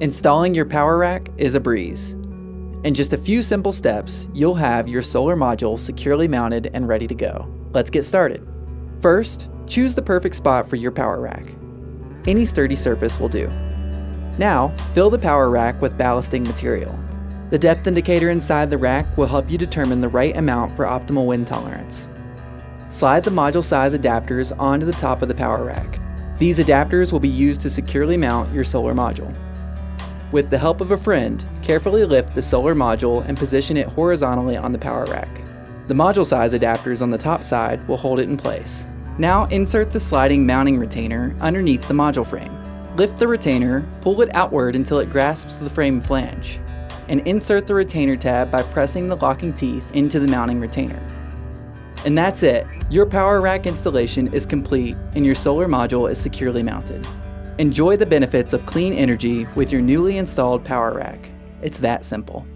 Installing your PowerRack is a breeze. In just a few simple steps, you'll have your solar module securely mounted and ready to go. Let's get started. First, choose the perfect spot for your PowerRack. Any sturdy surface will do. Now, fill the PowerRack with ballasting material. The depth indicator inside the rack will help you determine the right amount for optimal wind tolerance. Slide the module size adapters onto the top of the PowerRack. These adapters will be used to securely mount your solar module. With the help of a friend, carefully lift the solar module and position it horizontally on the PowerRack. The module size adapters on the top side will hold it in place. Now insert the sliding mounting retainer underneath the module frame. Lift the retainer, pull it outward until it grasps the frame flange, and insert the retainer tab by pressing the locking teeth into the mounting retainer. And that's it. Your PowerRack installation is complete and your solar module is securely mounted. Enjoy the benefits of clean energy with your newly installed PowerRack. It's that simple.